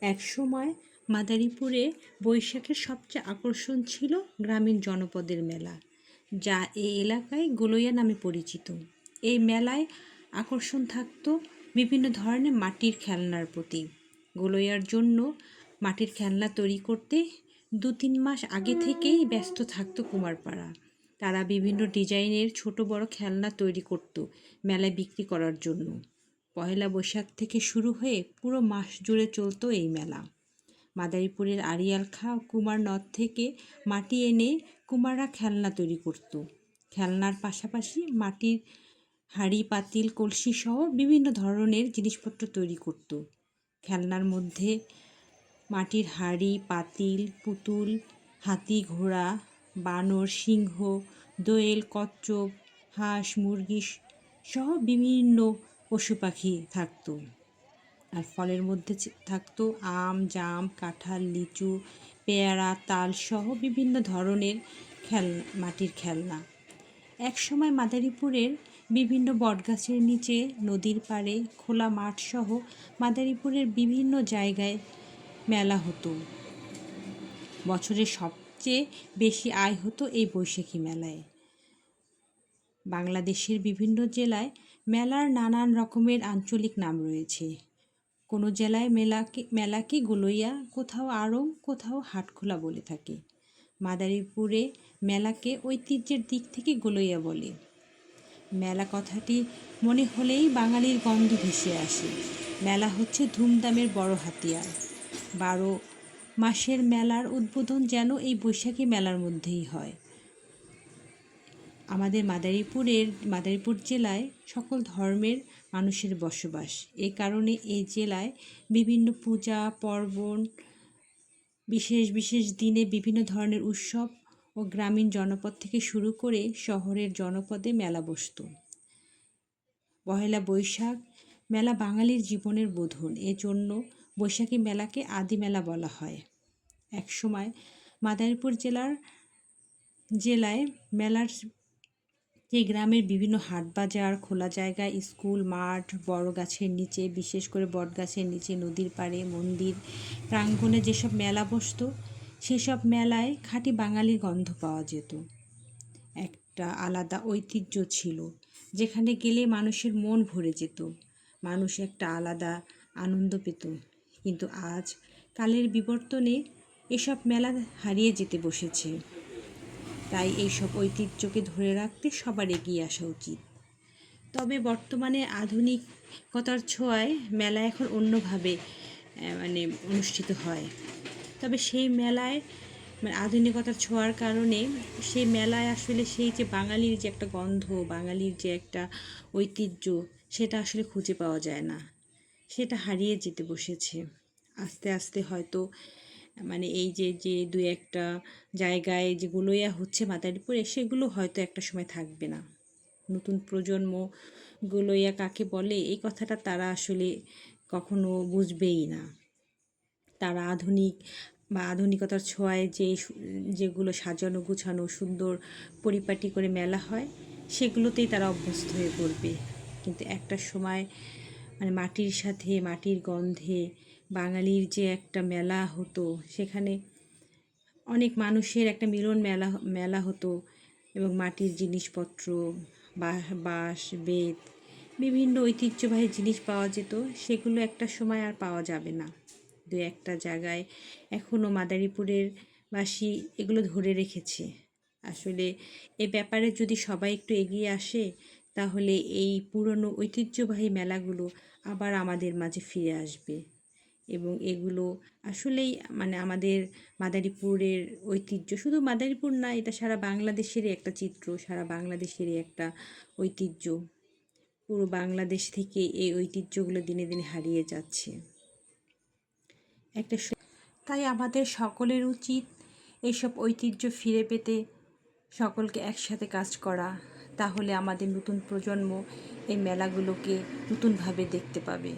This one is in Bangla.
একসময় মাদারীপুরে বৈশাখের সবচেয়ে আকর্ষণ ছিল গ্রামীণ জনপদের মেলা, যা এই এলাকায় গোলইয়া নামে পরিচিত। এই মেলায় আকর্ষণ থাকতো বিভিন্ন ধরনের মাটির খেলনার প্রতি। গোলইয়ার জন্য মাটির খেলনা তৈরি করতে 2-3 মাস আগে থেকেই ব্যস্ত থাকতো কুমারপাড়া। তারা বিভিন্ন ডিজাইনের ছোট বড় খেলনা তৈরি করত মেলায় বিক্রি করার জন্য। পহেলা বৈশাখ থেকে শুরু হয়ে পুরো মাস জুড়ে চলতো এই মেলা। মাদারীপুরের আড়িয়াল খাঁ ও কুমার নদ থেকে মাটি এনে কুমাররা খেলনা তৈরি করত। খেলনার পাশাপাশি মাটির হাঁড়ি পাতিল কলসি সহ বিভিন্ন ধরনের জিনিসপত্র তৈরি করত। খেলনার মধ্যে মাটির হাঁড়ি পাতিল পুতুল হাতি ঘোড়া বানর সিংহ দোয়েল কচ্ছপ হাঁস মুরগি সহ বিভিন্ন পশু পাখি থাকতো। আর ফলের মধ্যে থাকতো আম জাম কাঁঠাল লিচু পেয়ারা তাল সহ বিভিন্ন ধরনের মাটির খেলনা। একসময় মাদারীপুরের বিভিন্ন বটগাছের নিচে নদীর পাড়ে খোলা মাঠ সহ মাদারীপুরের বিভিন্ন জায়গায় মেলা হতো। বছরের সবচেয়ে বেশি আয় হতো এই বৈশাখী মেলায়। বাংলাদেশের বিভিন্ন জেলায় মেলার নানান রকমের আঞ্চলিক নাম রয়েছে। কোনো জেলায় মেলাকে গোলইয়া, কোথাও আড়ং, কোথাও হাটখোলা বলে থাকে। মাদারীপুরে মেলাকে ঐতিহ্যের দিক থেকে গোলইয়া বলে। মেলা কথাটি মনে হলেই বাঙালির গন্ধ ভেসে আসে। মেলা হচ্ছে ধুমধামের বড় হাতিয়ার। 12 মাসের মেলার উদ্বোধন যেন এই বৈশাখী মেলার মধ্যেই হয়। আমাদের মাদারীপুর জেলায় সকল ধর্মের মানুষের বসবাস। এই কারণে এই জেলায় বিভিন্ন পূজা পার্বণ বিশেষ বিশেষ দিনে বিভিন্ন ধরনের উৎসব ও গ্রামীণ জনপদ থেকে শুরু করে শহরের জনপদে মেলা বসত। পহেলা বৈশাখ মেলা বাঙালির জীবনের বোধন। এজন্য বৈশাখী মেলাকে আদি মেলা বলা হয়। একসময় মাদারীপুর জেলায় মেলার যে গ্রামের বিভিন্ন হাট বাজার খোলা জায়গা স্কুল মাঠ বড় গাছের নিচে বিশেষ করে বট গাছের নিচে নদীর পাড়ে মন্দির প্রাঙ্গণে যেসব মেলা বসত সেসব মেলায় খাঁটি বাঙালির গন্ধ পাওয়া যেত। একটা আলাদা ঐতিহ্য ছিল, যেখানে গেলে মানুষের মন ভরে যেত, মানুষ একটা আলাদা আনন্দ পেত। কিন্তু আজ কালের বিবর্তনে এসব মেলা হারিয়ে যেতে বসেছে। তাই এইসব ঐতিহ্যকে ধরে রাখতে সবার এগিয়ে আসা উচিত। তবে বর্তমানে আধুনিকতার ছোঁয়ায় মেলা এখন অন্যভাবে অনুষ্ঠিত হয়। তবে সেই মেলায় আধুনিকতার ছোঁয়ার কারণে সেই মেলায় আসলে সেই যে বাঙালির যে একটা গন্ধ বাঙালির যে একটা ঐতিহ্য সেটা আসলে খুঁজে পাওয়া যায় না, সেটা হারিয়ে যেতে বসেছে। আস্তে আস্তে হয়তো এই যে 2-1টা জায়গায় যে গোলইয়া হচ্ছে মাদারীপুরে সেগুলো হয়তো একটা সময় থাকবে না। নতুন প্রজন্ম গোলইয়া কাকে বলে এই কথাটা তারা আসলে কখনো বুঝবেই না। তারা আধুনিকতার ছোঁয়ায় যেগুলো সাজানো গুছানো সুন্দর পরিপাটি করে মেলা হয় সেগুলোতেই তারা অভ্যস্ত হয়ে পড়বে। কিন্তু একটা সময় মাটির সাথে মাটির গন্ধে বাঙালির যে একটা মেলা হতো, সেখানে অনেক মানুষের একটা মিলন মেলা হতো এবং মাটির জিনিসপত্র বাঁশ বেত বিভিন্ন ঐতিহ্যবাহী জিনিস পাওয়া যেত। সেগুলো একটা সময় আর পাওয়া যাবে না। 2-1টা জায়গায় এখনও মাদারীপুরের বাসী এগুলো ধরে রেখেছে। আসলে এ ব্যাপারে যদি সবাই একটু এগিয়ে আসে তাহলে এই পুরনো ঐতিহ্যবাহী মেলাগুলো আবার আমাদের মাঝে ফিরে আসবে এবং এগুলো আসলেই আমাদের মাদারীপুরের ঐতিহ্য। শুধু মাদারীপুর না, এটা সারা বাংলাদেশেরই একটা চিত্র, সারা বাংলাদেশেরই একটা ঐতিহ্য। পুরো বাংলাদেশ থেকে এই ঐতিহ্যগুলো দিনে দিনে হারিয়ে যাচ্ছে। তাই আমাদের সকলের উচিত এইসব ঐতিহ্য ফিরে পেতে সকলকে একসাথে কাজ করা। তাহলে আমাদের নতুন প্রজন্ম এই মেলাগুলোকে নতুনভাবে দেখতে পাবে।